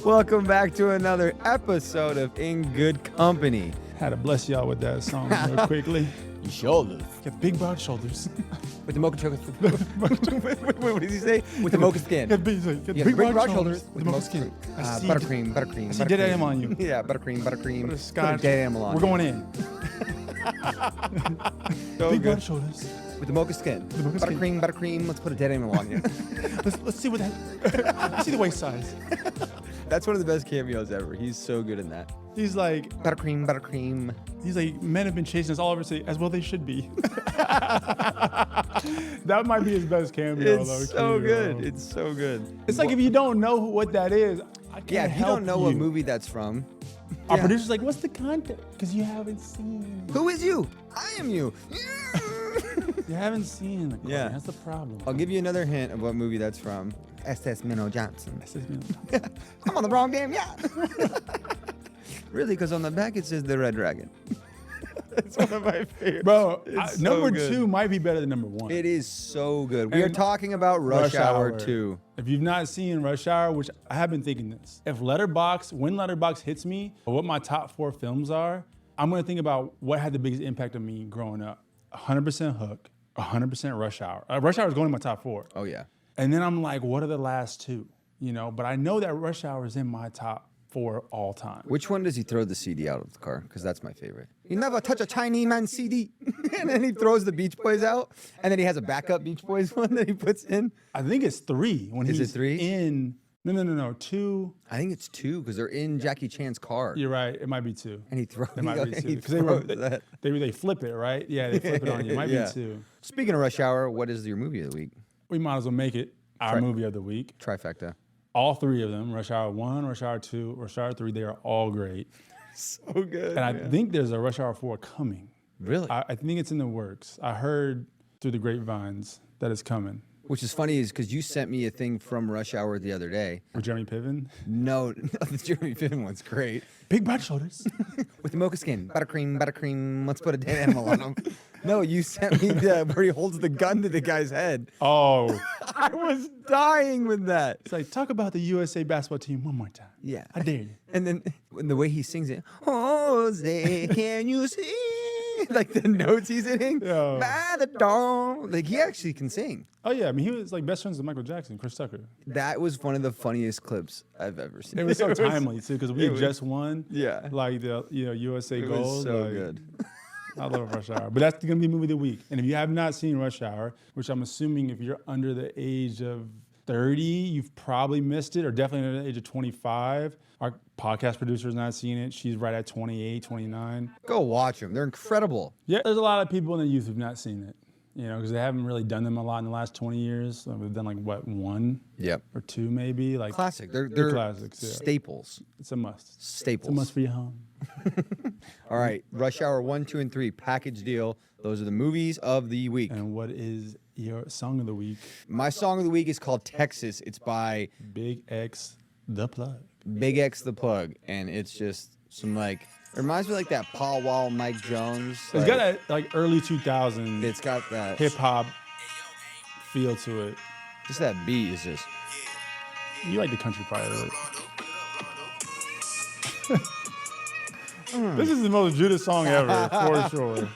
Welcome back to another episode of In Good Company. Had to bless y'all with that song real quickly. Your shoulders. Got big broad shoulders. With the mocha chocolate. What does he say? With the mocha skin. Got big broad shoulders with the mocha skin. Buttercream. I see dead animal on you. Yeah, buttercream. Put a scotch. Put a dead animal on We're you. going in. So Big good. broad shoulders. With the mocha skin. The mocha skin. Buttercream. Let's put a dead animal on you. Let's see what that. Let's see the waist size. That's one of the best cameos ever. He's so good in that. He's like, Buttercream. he's like, men have been chasing us all over city, as well they should be. That might be his best cameo. It's so good. It's so good. It's like if you don't know what that is, I can't Yeah, if you help don't know what movie that's from. Our Yeah. producer's like, what's the content? Because you haven't seen. Who is you? I am you. You haven't seen it. Yeah. That's the problem. I'll give you another hint of what movie that's from. SS Minnow Johnson. This is me. I'm on the wrong damn yacht. Really, because on the back it says the Red Dragon. It's one of my favorites. Bro, It's so number good. 2 might be better than number 1. It is so good. We are And talking about Rush Hour 2. If you've not seen Rush Hour, which I have been thinking this, when Letterboxd hits me, what my top 4 films are, I'm gonna think about what had the biggest impact on me growing up. 100% Hook, 100% Rush Hour. Rush Hour is going in my top 4. Oh, yeah. And then I'm like, what are the last 2? You know, but I know that Rush Hour is in my top 4 all time. Which one does he throw the CD out of the car? Because that's my favorite. You never touch a Chinese man CD. And then he throws the Beach Boys out. And then he has a backup Beach Boys one that he puts in. I think it's 3 when Is it he's 3? in. No. 2. I think it's 2 because they're in Jackie Chan's car. You're right. It might be 2. And he throws It might be 2. he Because throws that. they flip it, right? Yeah, they flip it on you. It might Yeah. be 2. Speaking of Rush Hour, what is your movie of the week? We might as well make it our movie of the week. Trifecta. All 3 of them, Rush Hour 1, Rush Hour 2, Rush Hour 3, they are all great. So good. And I think there's a Rush Hour 4 coming. Really? I think it's in the works. I heard through the grapevines that it's coming. Which is funny is because you sent me a thing from Rush Hour the other day. With Jeremy Piven. No, the Jeremy Piven one's great. Big broad shoulders. With the mocha skin. Buttercream. Let's put a dead animal on him. No, you sent me where he holds the gun to the guy's head. Oh. I was dying with that. It's like, talk about the USA basketball team one more time. Yeah. I dare you. And then the way he sings it, Jose, can you see? Like the notes he's hitting. Yeah. By the dawn. Like he actually can sing. Oh, yeah. I mean, he was like best friends with Michael Jackson, Chris Tucker. That was one of the funniest clips I've ever seen. It was so timely, too, because we had just won. Yeah. Like the USA It gold. was so like, good. I love Rush Hour. But that's going to be movie of the week. And if you have not seen Rush Hour, which I'm assuming if you're under the age of 30, you've probably missed it, or definitely under the age of 25. Our podcast producer has not seen it. She's right at 28, 29. Go watch them. They're incredible. Yeah, there's a lot of people in the youth who've not seen it, you know, because they haven't really done them a lot in the last 20 years. So we've done like, what, 1 Yep. or 2 maybe? Like Classic. They're classics, yeah. staples. It's a must. Staples. It's a must for your home. All right. Rush Hour 1, 2, and 3 package deal. Those are the movies of the week. And what is your song of the week? My song of the week is called Texas. It's by Big X, The Plug. Big X the Plug, and it's just some like it reminds me like that Paul Wall, Mike Jones. It's got that like early 2000s It's got that hip hop feel to it. Just that beat is just. You like the country part of it. This is the most Judas song ever, for sure.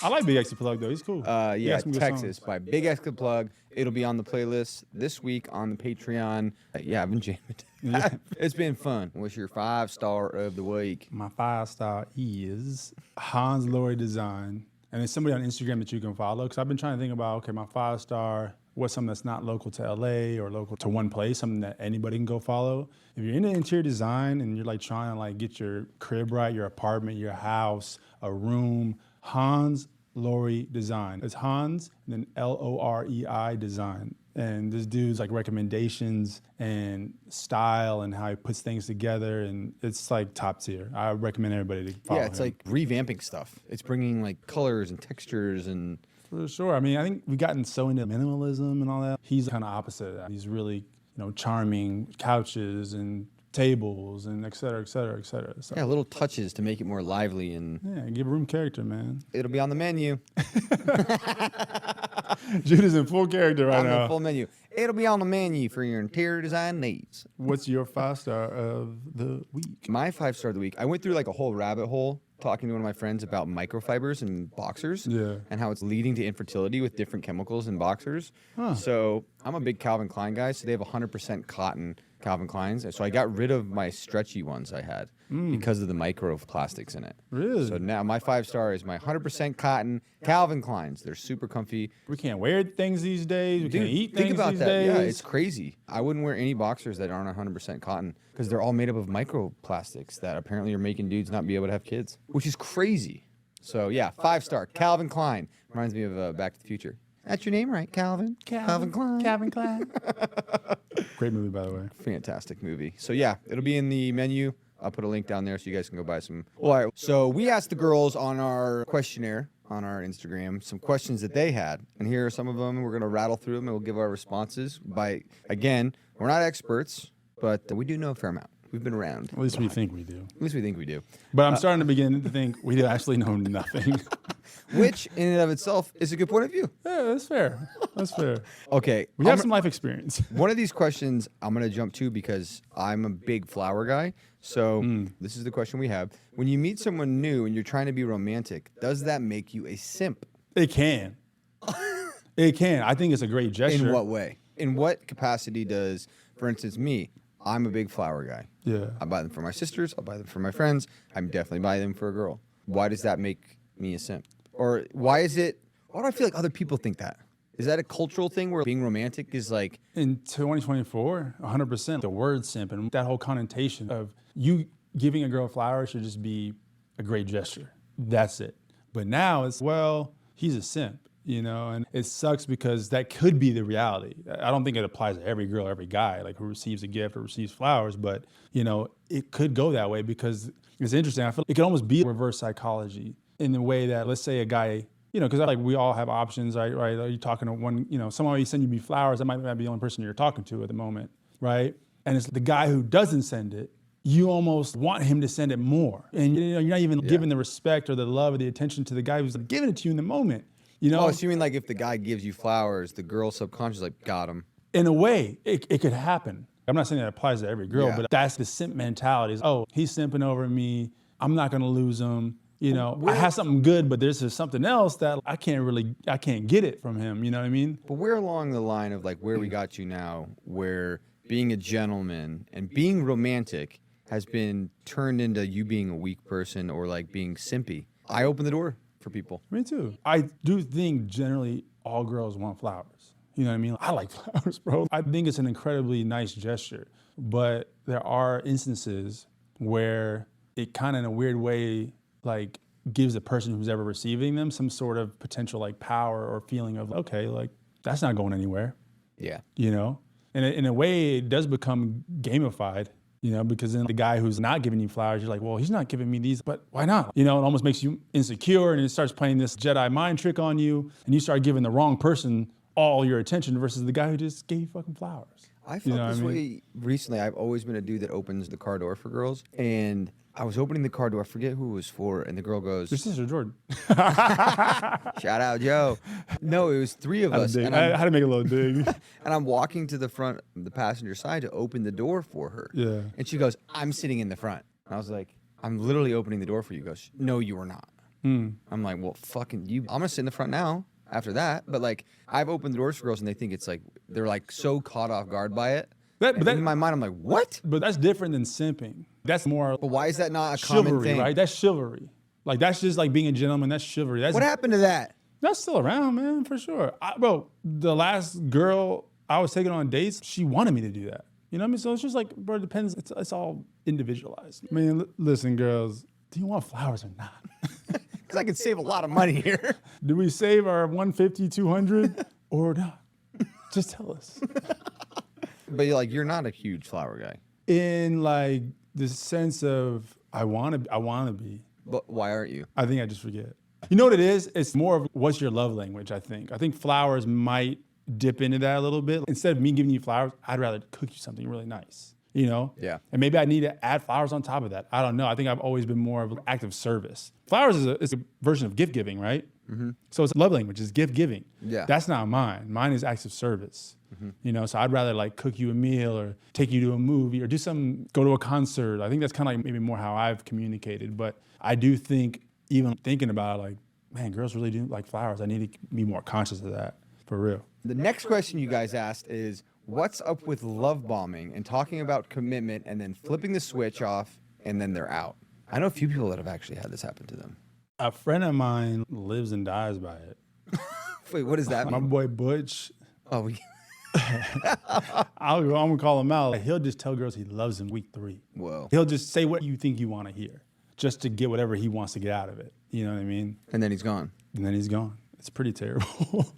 I like Big X the Plug though. He's cool. He Yeah, has some good Texas songs. by Big X the Plug. It'll be on the playlist this week on the Patreon. Yeah, I've been jamming. Yeah. It's been fun. What's your 5-star of the week? My 5-star is Hans Lori Design. And there's somebody on Instagram that you can follow. Because I've been trying to think about, okay, my 5-star, what's something that's not local to LA or local to one place, something that anybody can go follow. If you're into interior design and you're like trying to like get your crib right, your apartment, your house, a room, Hans Lori Design. It's Hans and then Lorei Design. And this dude's like recommendations and style and how he puts things together, and it's like top tier. I recommend everybody to follow Yeah, it's him. like revamping stuff. It's bringing like colors and textures and. For sure. I mean, I think we've gotten so into minimalism and all that. He's kind of opposite of that. He's really, charming couches and tables and et cetera, et cetera, et cetera. So, Yeah, little touches to make it more lively, and yeah, give room character, man. it'll be on the menu. Jude is in full character right On now. the full menu. It'll be on the menu for your interior design needs. What's your 5-star of the week? My 5-star of the week, I went through like a whole rabbit hole talking to one of my friends about microfibers and boxers Yeah. and how it's leading to infertility with different chemicals in boxers. So I'm a big Calvin Klein guy, so they have 100% cotton Calvin Kleins. So I got rid of my stretchy ones I had because of the microplastics in it. Really? So now my 5-star is my 100% cotton Calvin Kleins. They're super comfy. We can't wear things these days. We can't eat things think about these that. days. Yeah, it's crazy. I wouldn't wear any boxers that aren't 100% cotton because they're all made up of microplastics that apparently are making dudes not be able to have kids, which is crazy. So yeah, 5-star Calvin Klein reminds me of Back to the Future. That's your name, right, Calvin? Calvin Klein. Calvin Klein. Great movie, by the way. Fantastic movie. So yeah, it'll be in the menu. I'll put a link down there so you guys can go buy some. All right. So we asked the girls on our questionnaire on our Instagram some questions that they had, and here are some of them. We're gonna rattle through them and we'll give our responses. Again, we're not experts, but we do know a fair amount. We've been around. At least we think we do. At least we think we do. But I'm starting to begin to think we do actually know nothing. Which, in and of itself, is a good point of view. Yeah, that's fair. That's fair. Okay. We have some life experience. One of these questions I'm going to jump to because I'm a big flower guy. So this is the question we have. When you meet someone new and you're trying to be romantic, does that make you a simp? It can. It can. I think it's a great gesture. In what way? In what capacity does, for instance, me, I'm a big flower guy. Yeah. I buy them for my sisters. I'll buy them for my friends. I'm definitely buy them for a girl. Why does that make me a simp? Or why do I feel like other people think that? Is that a cultural thing where being romantic is like... In 2024, 100%, the word simp and that whole connotation of you giving a girl flowers should just be a great gesture. That's it. But now it's, well, he's a simp, and it sucks because that could be the reality. I don't think it applies to every girl, every guy, like who receives a gift or receives flowers, but, it could go that way because it's interesting. I feel it could almost be reverse psychology in the way that, let's say a guy, because like we all have options, right? Are you talking to one, someone may send you flowers, that might be the only person you're talking to at the moment, right? And it's the guy who doesn't send it, you almost want him to send it more. And you're not even giving the respect or the love or the attention to the guy who's giving it to you in the moment. Oh, so you mean like if the guy gives you flowers, the girl subconsciously like, got him. In a way, it could happen. I'm not saying that applies to every girl, Yeah. but that's the simp mentality. Oh, he's simping over me. I'm not gonna lose him. I have something good, but there's just something else that I can't get it from him. You know what I mean? But we're along the line of like where we got you now, where being a gentleman and being romantic has been turned into you being a weak person or like being simpy. I open the door for people. Me too. I do think generally all girls want flowers. You know what I mean? I like flowers, bro. I think it's an incredibly nice gesture, but there are instances where it kind of in a weird way like gives the person who's ever receiving them some sort of potential like power or feeling of, okay, like that's not going anywhere, Yeah. And in a way it does become gamified, because then the guy who's not giving you flowers, you're like, well, he's not giving me these, but why not? It almost makes you insecure and it starts playing this Jedi mind trick on you and you start giving the wrong person all your attention versus the guy who just gave you fucking flowers. I felt this way recently. I've always been a dude that opens the car door for girls. And I was opening the car door. I forget who it was for. And the girl goes, Your sister, Jordan. shout out, Joe. No, it was three of us. And I had to make a little dig. and I'm walking to the front, the passenger side to open the door for her. Yeah. And she goes, I'm sitting in the front. And I was like, I'm literally opening the door for you. She goes, no, you are not. I'm like, well, fucking you. I'm going to sit in the front now after that. But like, I've opened the doors for girls and they think it's like, they're like so caught off guard by it. And in my mind, I'm like, what? But that's different than simping. That's more But why is that not a common chivalry, thing? right? That's chivalry. Like that's just like being a gentleman. That's chivalry. That's What happened to that? That's still around, man, for sure. Bro, the last girl I was taking on dates, she wanted me to do that. You know what I mean? So it's just like, bro, it depends. It's all individualized. I mean, listen, girls, do you want flowers or not? Because I could save a lot of money here. Do we save our 150, 200 or not? Just tell us. But you're not a huge flower guy. In like the sense of I want to be. But why aren't you? I think I just forget. You know what it is? It's more of what's your love language, I think. I think flowers might dip into that a little bit. Instead of me giving you flowers, I'd rather cook you something really nice. you know? Yeah. And maybe I need to add flowers on top of that. I don't know. I think I've always been more of an act of service. Flowers is a version of gift giving, right? So it's love language, is gift giving. Yeah. That's not mine. Mine is acts of service. You know, so I'd rather like cook you a meal or take you to a movie or do something, go to a concert. I think that's kind of like maybe more how I've communicated. But I do think, even thinking about it, like, man, girls really do like flowers. I need to be more conscious of that, for real. The next question you guys asked is, what's up with love bombing and talking about commitment and then flipping the switch off and then they're out? I know a few people that have actually had this happen to them. A friend of mine lives and dies by it. Wait, what does that My mean? boy Butch, Oh, I'm gonna call him out. He'll just tell girls he loves them week 3. whoa. He'll just say what you think you want to hear, just to get whatever he wants to get out of it. You know what I mean? And then he's gone. And then he's gone. It's pretty terrible.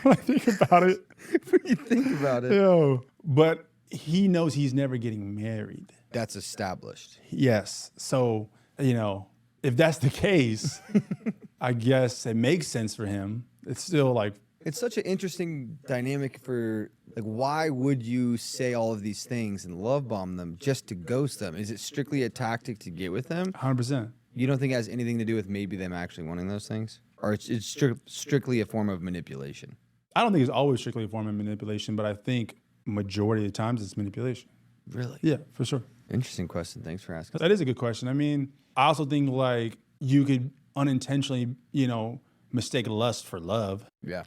When I think about it, What do you think about it? yo. But he knows he's never getting married. That's established. Yes. So, you know, if that's the case, I guess it makes sense for him. It's still like, It's such an interesting dynamic for, like, why would you say all of these things and love bomb them just to ghost them? Is it strictly a tactic to get with them? 100%. You don't think it has anything to do with maybe them actually wanting those things? Or it's strictly a form of manipulation? I don't think it's always strictly a form of manipulation, but I think majority of the times it's manipulation. Really? Yeah, for sure. Interesting question. Thanks for asking. That is a good question. I mean, I also think like you could unintentionally, you know, mistake lust for love. Yeah.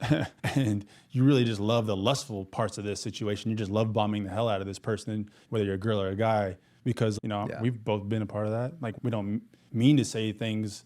And you really just love the lustful parts of this situation. You just love bombing the hell out of this person, whether you're a girl or a guy, because, you know, Yeah. we've both been a part of that. Like, we don't mean to say things,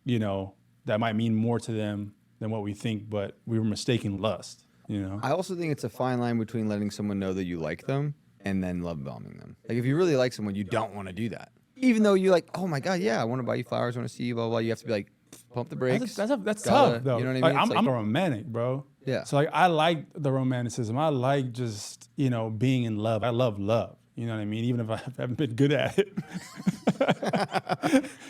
you know, that might mean more to them than what we think, but we were mistaking lust, you know? I also think it's a fine line between letting someone know that you like them and then love bombing them. Like, if you really like someone, you don't want to do that. Even though you're like, oh my God, yeah, I want to buy you flowers, I want to see you, blah, blah, blah. You have to be like, pump the brakes. That's Gotta- tough, though. You know what I mean? Like, It's I'm like- a romantic, bro. Yeah. So, like, I like the romanticism. I like just, you know, being in love. I love love. You know what I mean? Even if I haven't been good at it.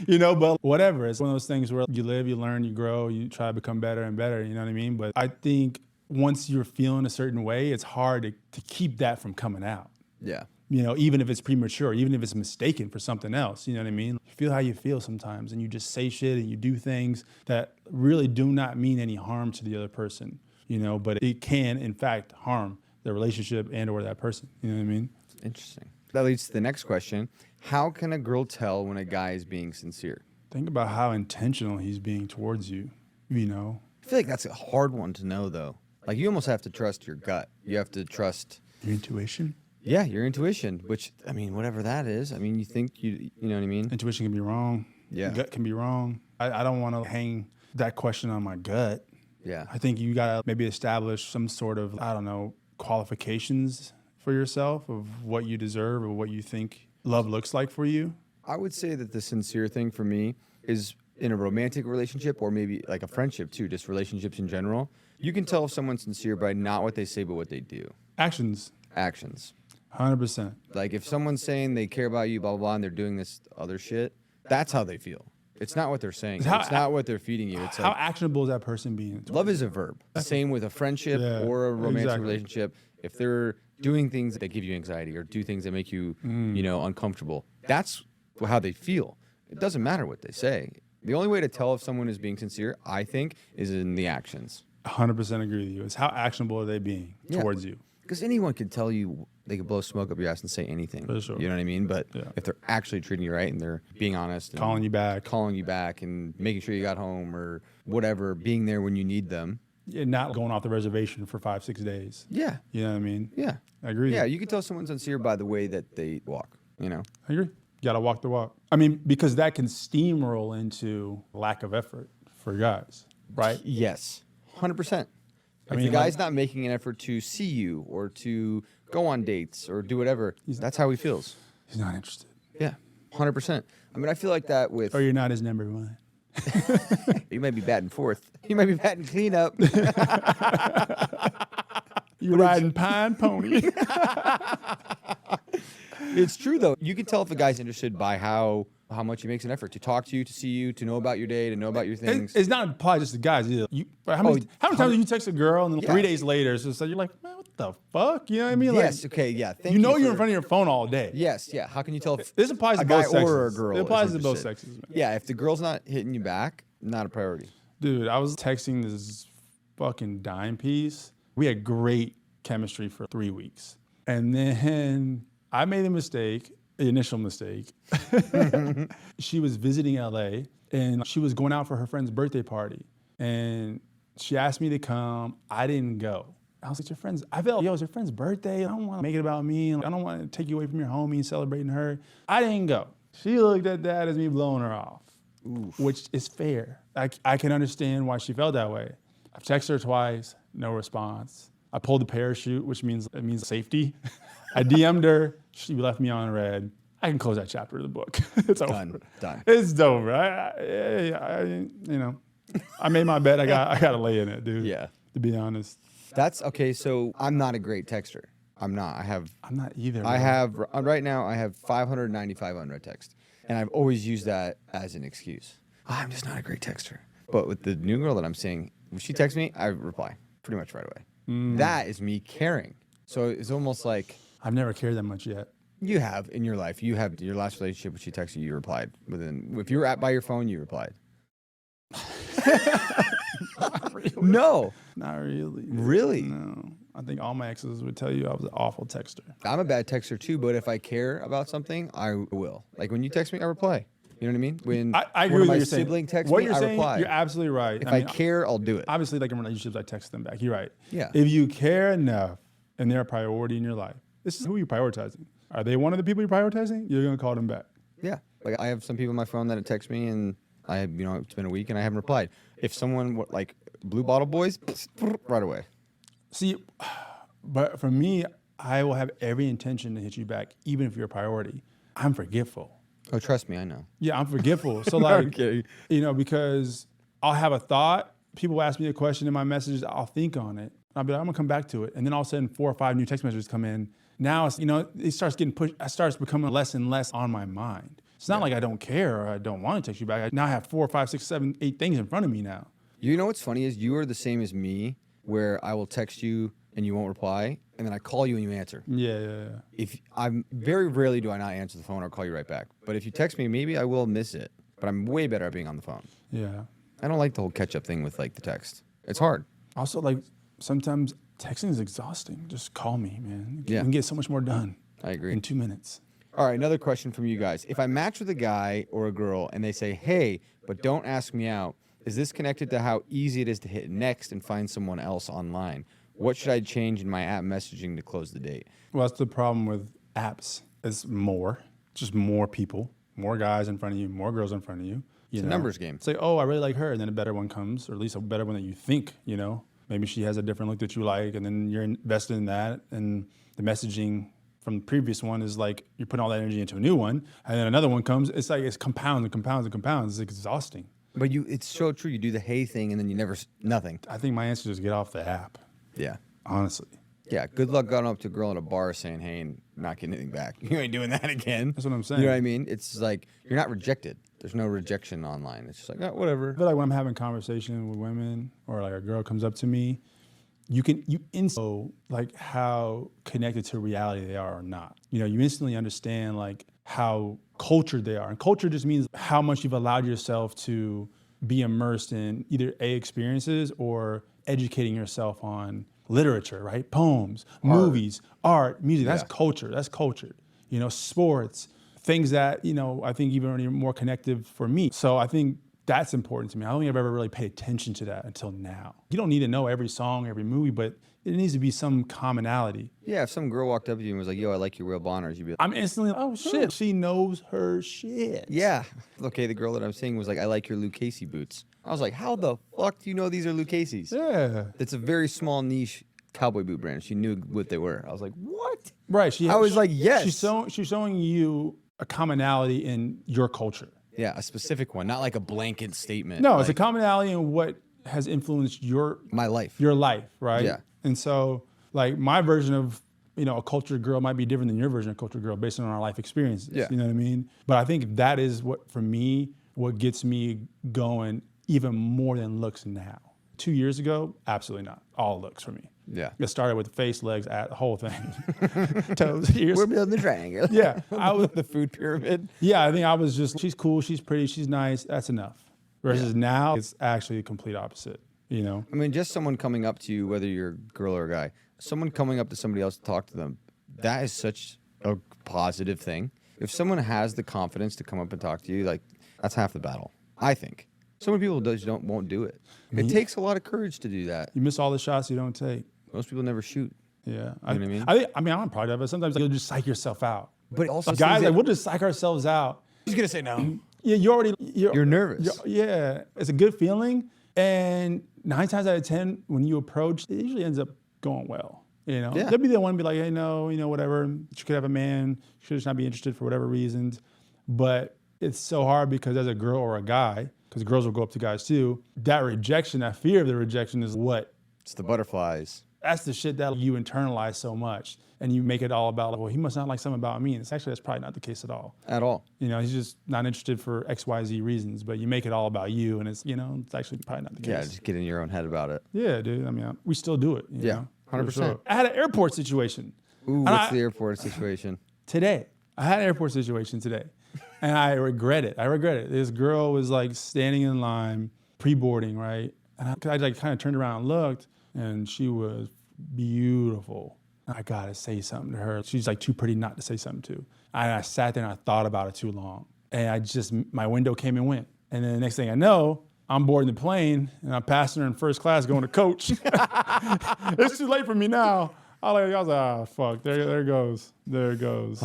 You know, but whatever. It's one of those things where you live, you learn, you grow, you try to become better and better. You know what I mean? But I think once you're feeling a certain way, it's hard to keep that from coming out. Yeah. You know, even if it's premature, even if it's mistaken for something else, you know what I mean? You feel how you feel sometimes, and you just say shit and you do things that really do not mean any harm to the other person, you know, but it can, in fact, harm the relationship and or that person, you know what I mean? Interesting. That leads to the next question. How can a girl tell when a guy is being sincere? Think about how intentional he's being towards you, you know? I feel like that's a hard one to know, though. Like, you almost have to trust your gut. You have to trust, Your intuition? yeah, your intuition, which, I mean, whatever that is. I mean, you think you know what I mean? Intuition can be wrong. Yeah. Gut can be wrong. I don't want to hang that question on my gut. Yeah. I think you got to maybe establish some sort of, I don't know, qualifications for yourself of what you deserve or what you think love looks like for you. I would say that the sincere thing for me is in a romantic relationship or maybe like a friendship too, just relationships in general. You can tell if someone's sincere by not what they say, but what they do. Actions, Actions. 100%. Like, if someone's saying they care about you, blah, blah, blah, and they're doing this other shit, that's how they feel. It's not what they're saying. How- It's not what they're feeding you. It's How like, actionable is that person being? love is a verb. Same with a friendship Yeah, or a romantic exactly. relationship. If they're doing things that give you anxiety or do things that make you, you know, uncomfortable, that's how they feel. It doesn't matter what they say. The only way to tell if someone is being sincere, I think, is in the actions. 100% agree with you. It's how actionable are they being Yeah. towards you? Because anyone can tell you, they could blow smoke up your ass and say anything. For sure. You know what I mean? But Yeah. if they're actually treating you right and they're being honest, and Calling you back. and making sure you got home or whatever, being there when you need them. Yeah, not going off the reservation for 5-6 days. Yeah. You know what I mean? Yeah. I agree with Yeah. you. You can tell someone's sincere by the way that they walk, you know? I agree. You got to walk the walk. I mean, because that can steamroll into lack of effort for guys, right? Yes. 100%. If mean, the guy's not making an effort to see you or to go on dates or do whatever, that's how he feels. He's not interested. Yeah. 100%. I mean, I feel like that with, Or you're not his number one. you might be batting fourth. You might be batting cleanup. You're riding pine pony. It's true though. You can tell if a guy's interested by how much he makes an effort to talk to you, to see you, to know about your day, to know about your things. It's not applied just to guys either. How many times do you text a girl and then 3 days later, it's just like, you're like, man, what the fuck? You know what I mean? Yes. Like, Okay. Yeah. Thank you know you you're in front of your phone all day. Yes. Yeah. How can you tell if This applies to a guy both sexes. or a girl? It is applies to both interested? sexes, man. Yeah. If the girl's not hitting you back, not a priority. Dude, I was texting this fucking dime piece. We had great chemistry for 3 weeks. And then I made a mistake, the initial mistake. She was visiting LA and she was going out for her friend's birthday party. And she asked me to come. I didn't go. I was like, your friend's, I felt, yo, it's your friend's birthday. I don't want to make it about me. I don't want to take you away from your homie and celebrating her. I didn't go. She looked at that as me blowing her off, which is fair. I can understand why she felt that way. I've texted her twice, no response. I pulled the parachute, which means safety. I DM'd her. She left me on red. I can close that chapter of the book. It's over. Done. It's over. I made my bed. I got to lay in it, dude. Yeah. To be honest, That's okay. So I'm not a great texter. I'm not. I'm not either. I bro. have right now. I have 595 unread text, and I've always used that as an excuse. I'm just not a great texter. But with the new girl that I'm seeing, when she texts me, I reply pretty much right away. That is me caring. So it's almost like I've never cared that much yet. you have in your life. You have your last relationship when she texted you, you replied within. If you were by your phone, you replied. Not really. No, Not really. really. No. I think all my exes would tell you I was an awful texter. I'm a bad texter too, but if I care about something, I will. Like when you text me, I reply. You know what I mean? When I agree one with of what my you're saying. sibling texts What me, you're I saying, reply. you're absolutely right. If I care, I'll do it. Obviously, like in relationships, I text them back. You're right. Yeah. If you care enough and they're a priority in your life, this is who you're prioritizing. Are they one of the people you're prioritizing? You're going to call them back. Yeah. Like I have some people on my phone that text me and it's been a week and I haven't replied. If someone like Blue Bottle Boys, right away. See, but for me, I will have every intention to hit you back, even if you're a priority. I'm forgetful. Oh, trust me, I know. Yeah, I'm forgetful. So like, Okay. because I'll have a thought, people ask me a question in my messages, I'll think on it. I'll be like, I'm gonna come back to it. And then all of a sudden 4 or 5 new text messages come in. Now it's, it starts getting pushed, it starts becoming less and less on my mind. It's not like I don't care or I don't want to text you back. Now I have 4, 5, 6, 7, 8 things in front of me now. You know what's funny is you are the same as me, where I will text you and you won't reply, and then I call you and you answer. Yeah. If I'm very rarely do I not answer the phone or call you right back. But if you text me, maybe I will miss it. But I'm way better at being on the phone. Yeah. I don't like the whole catch up thing with like the text. It's hard. Also, like, sometimes texting is exhausting. Just call me, man. You Yeah. can get so much more done I agree. in 2 minutes. All right, another question from you guys. If I match with a guy or a girl and they say, hey, but don't ask me out, is this connected to how easy it is to hit next and find someone else online? What should I change in my app messaging to close the date? Well, that's the problem with apps. It's just more people, more guys in front of you, more girls in front of you. It's a numbers game. It's like, oh, I really like her, and then a better one comes, or at least a better one that you think, Maybe she has a different look that you like, and then you're invested in that, and the messaging from the previous one is like you're putting all that energy into a new one, and then another one comes. It's like it's compounds and compounds and compounds. It's exhausting. But it's so true. You do the hey thing and then you never, nothing. I think my answer is get off the app, Yeah. honestly. Yeah. Good luck going up to a girl at a bar saying, hey, and not getting anything back. You ain't doing that again. That's what I'm saying. You know what I mean? It's like you're not rejected. There's no rejection online. It's just like, oh, whatever. I feel like when I'm having conversation with women or like a girl comes up to me, you instantly like how connected to reality they are or not. You instantly understand like how cultured they are. And culture just means how much you've allowed yourself to be immersed in either experiences or educating yourself on literature, right? Poems, movies, art, music. That's culture. That's cultured. Sports, things that, I think even are more connective for me. So I think that's important to me. I don't think I've ever really paid attention to that until now. You don't need to know every song, every movie, but it needs to be some commonality. Yeah. If some girl walked up to you and was like, yo, I like your Will Bonners, you'd be like, I'm instantly, oh shit, she knows her shit. yeah. Okay. The girl that I'm seeing was like, I like your Luke Casey boots. I was like, how the fuck do you know these are Luke Casey's? Yeah. It's a very small niche cowboy boot brand. She knew what they were. I was like, what? Right. I was like, yes. She's showing you a commonality in your culture. Yeah, a specific one, not like a blanket statement. No, it's a like, commonality in what has influenced my life. your life, right? Yeah. And so, like, my version of, a cultured girl might be different than your version of cultured girl based on our life experiences. Yeah. You know what I mean? But I think that is what gets me going even more than looks now. 2 years ago, absolutely not. All looks for me. Yeah. It started with face, legs, at the whole thing, toes, ears. We're building the triangle. Yeah, I was. The food pyramid. Yeah, I think I was just. She's cool. She's pretty. She's nice. That's enough. Versus now, it's actually the complete opposite. You know. I mean, just someone coming up to you, whether you're a girl or a guy, someone coming up to somebody else to talk to them, that is such a positive thing. If someone has the confidence to come up and talk to you, like, that's half the battle, I think. So many people won't do it. It takes a lot of courage to do that. You miss all the shots you don't take. Most people never shoot. Yeah, You know what I mean? I mean, I'm proud of it. Sometimes you'll just psych yourself out. But also, Guys, like, we'll just psych ourselves out. he's gonna say no. Yeah, You're nervous. Yeah, it's a good feeling, and 9 times out of 10, when you approach, it usually ends up going well. You know, Yeah. they'll be the one to be like, hey, no, you know, whatever. You could have a man. You should just not be interested for whatever reasons. But it's so hard because as a girl or a guy, because girls will go up to guys too, that rejection, that fear of the rejection is what. It's the butterflies. That's the shit that you internalize so much, and you make it all about, well, he must not like something about me. And it's actually, that's probably not the case at all. At all. You know, he's just not interested for X, Y, Z reasons, but you make it all about you, and it's, you know, it's actually probably not the Yeah, case. just get in your own head about it. Yeah, dude. I mean, we still do it. You Yeah, know, 100%. for sure. I had an airport situation Ooh, And what's I- the airport situation? today. I had an airport situation today, and I regret it. I regret it. This girl was like standing in line, pre-boarding, right? And I like kind of turned around and looked, and she was beautiful. I gotta say something to her. She's like too pretty not to say something to. And I sat there and I thought about it too long. And my window came and went. And then the next thing I know, I'm boarding the plane and I'm passing her in first class going to coach. It's too late for me now. I was like, oh, fuck, there it goes. There it goes.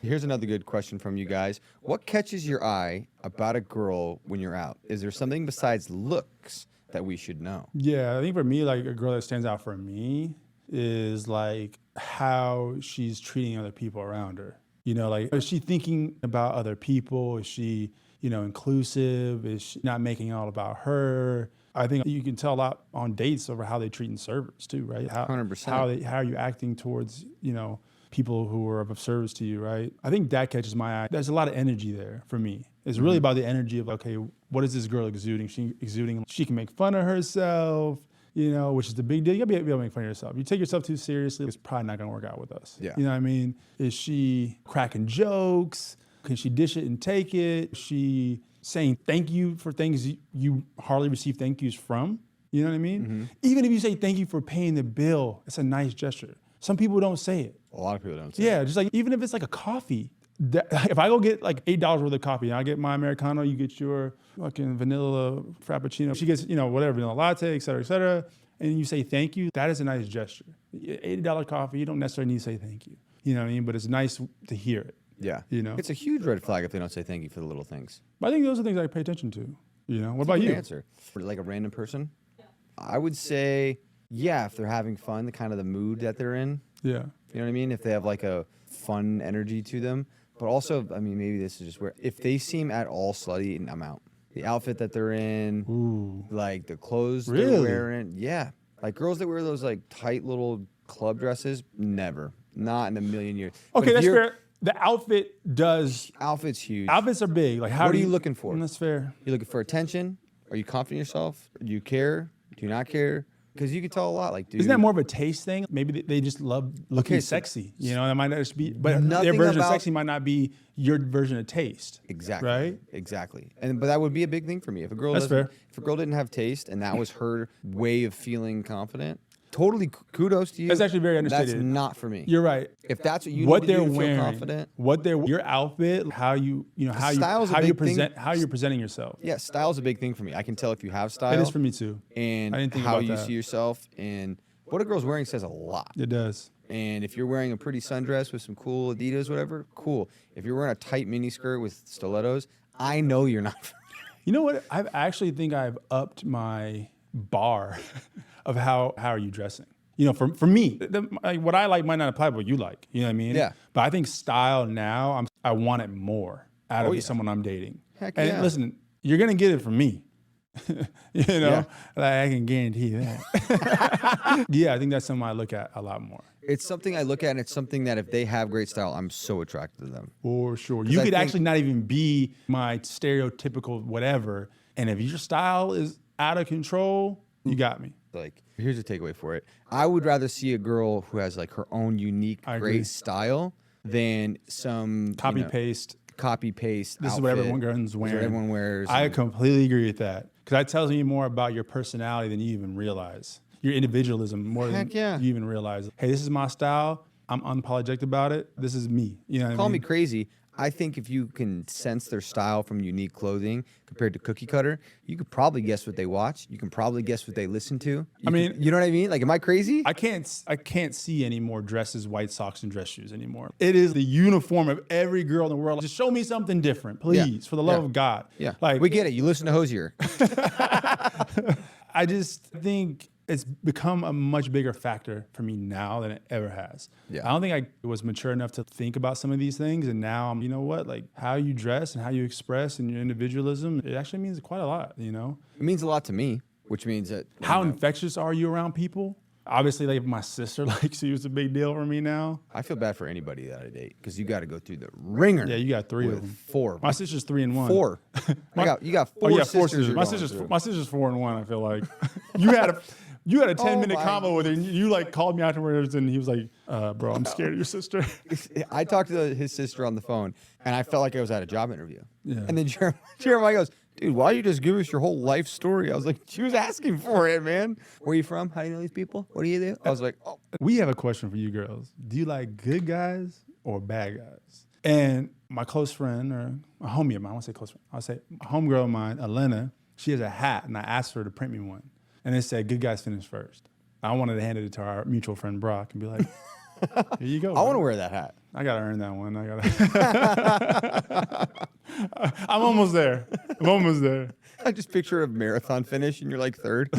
Here's another good question from you guys. What catches your eye about a girl when you're out? Is there something besides looks that we should know? Yeah, I think for me, like a girl that stands out for me is like how she's treating other people around her. You know, like, is she thinking about other people? Is she, you know, inclusive? Is she not making it all about her? I think you can tell a lot on dates over how they treat servers too, right? 100%. How are you acting towards, you know, people who are of service to you, right? I think that catches my eye. There's a lot of energy there for me. It's really about the energy of, okay, what is this girl exuding? She can make fun of herself, you know, which is the big deal. You gotta be able to make fun of yourself. You take yourself too seriously, it's probably not gonna work out with us. Yeah. You know what I mean? Is she cracking jokes? Can she dish it and take it? Is she saying thank you for things you hardly receive thank yous from? You know what I mean? Even if you say thank you for paying the bill, it's a nice gesture. Some people don't say it. A lot of people don't say Yeah, just like, even if it's like a coffee. If I go get like $8 worth of coffee, and I get my Americano, you get your fucking vanilla frappuccino. She gets, you know, whatever, vanilla latte, et cetera, and you say thank you, that is a nice gesture. $80 coffee, you don't necessarily need to say thank you. You know what I mean? But it's nice to hear it. Yeah. You know? It's a huge red flag if they don't say thank you for the little things. But I think those are things I pay attention to. You know, what about Good you? answer. For like a random person, I would say, yeah, if they're having fun, the kind of the mood that they're in. Yeah. You know what I mean? If they have like a fun energy to them. But also, I mean, maybe this is just where, if they seem at all slutty, I'm out. The outfit that they're in, Ooh. like the clothes they're Really? wearing. Yeah. Like girls that wear those like tight little club dresses, never. Not in a million years. But Okay, if that's your fair. The outfit does. Outfit's huge. Outfits are big. Like, how What do are you looking for? That's fair. You looking for attention? Are you confident in yourself? Do you care? Do you not care? Because you can tell a lot. Like, dude, Isn't that more of a taste thing? Maybe they just love looking Okay, so- sexy. You know, that might not just be, but their Nothing version about- of sexy might not be your version of taste. Exactly. Right? Exactly. But that would be a big thing for me. If a girl That's doesn't- fair. If a girl didn't have taste and that was her way of feeling confident, totally kudos to you. That's actually very understated. That's not for me. You're right. If that's what you What need to they're do to wearing, feel confident, your outfit, how you Style's a big thing. how you're presenting yourself. yeah, style's a big thing for me. I can tell if you have style. It is for me too. And I didn't think how about you that. see yourself. And what a girl's wearing says a lot. It does. And if you're wearing a pretty sundress with some cool Adidas, whatever, cool. If you're wearing a tight mini skirt with stilettos, I know you're not. You know what? I actually think I've upped my bar of how are you dressing. You know, for me, what I like might not apply to what you like. You know what I mean? Yeah. But I think style now, I want it more out of yeah. someone I'm dating. Heck and yeah. listen, you're gonna get it from me. You know, Yeah. like I can guarantee you that. Yeah, I think that's something I look at a lot more. It's something I look at, and it's something that if they have great style, I'm so attracted to them. For sure. You I could think- actually not even be my stereotypical whatever. And if your style is out of control, You got me. Like, here's a takeaway for it. I would rather see a girl who has like her own unique, I agree. great style than some Copy paste. Copy paste. This is what everyone's wearing. Everyone wears. I and- completely agree with that because that tells me more about your personality than you even realize. Your individualism more than Heck yeah. you even realize. Hey, this is my style. I'm unapologetic about it. This is me. You know what Call I me mean? crazy. I think if you can sense their style from unique clothing compared to cookie cutter, you could probably guess what they watch. You can probably guess what they listen to. You know what I mean? Like, am I crazy? I can't see any more dresses, white socks, and dress shoes anymore. It is the uniform of every girl in the world. Just show me something different, please, for the love of God. Yeah, Like we get it. You listen to Hosier. I just think it's become a much bigger factor for me now than it ever has. Yeah. I don't think I was mature enough to think about some of these things. And now I'm, you know what, like how you dress and how you express and your individualism, it actually means quite a lot, you know? It means a lot to me, which means that How infectious are you around people? Obviously, like my sister, like she was a big deal for me now. I feel bad for anybody that I date because you got to go through the ringer. Yeah, you got three with of them. 4. My sister's 3 and 1. 4. You got 4 Oh yeah, sisters. 4 sisters. you're My going sister's through. my sister's 4 and 1. I feel like you had a 10-minute my combo with her. And you like called me afterwards, and he was like, "Bro, I'm scared of your sister." I talked to his sister on the phone, and I felt like I was at a job interview. Yeah. And then Jeremiah goes, "Dude, why don't you just give us your whole life story?" I was like, "She was asking for it, man. Where are you from? How do you know these people? What do you do?" I was like, "Oh, We have a question for you girls. Do you like good guys or bad guys? And my close friend, or a homie of mine, I won't say close friend, I'll say a homegirl of mine, Elena, she has a hat, and I asked her to print me one. And it said, good guys finish first. I wanted to hand it to our mutual friend, Brock, and be like, here you go. I want to wear that hat." I got to earn that one. I'm almost there. I just picture a marathon finish, and you're like third.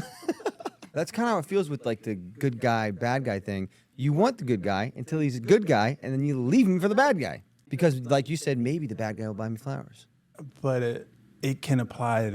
That's kind of how it feels with like the good guy, bad guy thing. You want the good guy until he's a good guy, and then you leave him for the bad guy. Because, like you said, maybe the bad guy will buy me flowers. But it can apply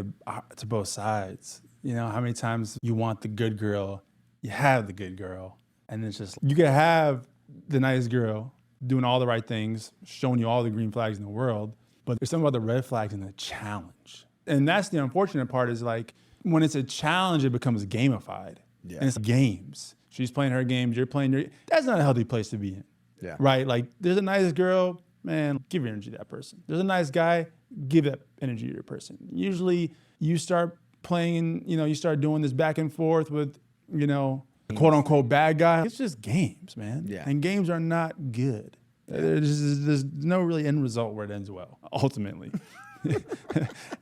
to both sides. You know, how many times you want the good girl, you have the good girl, and it's just, you can have the nice girl doing all the right things, showing you all the green flags in the world, but there's something about the red flags and the challenge. And that's the unfortunate part is like, when it's a challenge, it becomes gamified. Yeah. And it's games. She's playing her games, you're playing your, that's not a healthy place to be in. Yeah. Right? Like, there's a nice girl, man, give your energy to that person. There's a nice guy, give that energy to your person. Usually you start playing, you know, you start doing this back and forth with, you know, quote unquote bad guy. It's just games, man. Yeah. And games are not good. There's no really end result where it ends well, ultimately.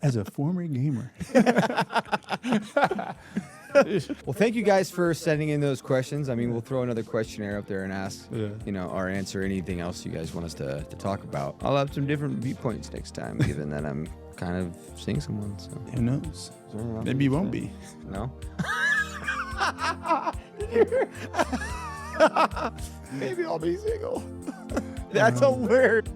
As a former gamer. Well, thank you guys for sending in those questions. I mean, we'll throw another questionnaire up there and ask, you know, or answer anything else you guys want us to talk about. I'll have some different viewpoints next time, given that I'm kind of seeing someone. So Who knows? I don't know. Maybe you won't be. No. Maybe I'll be single. That's hilarious.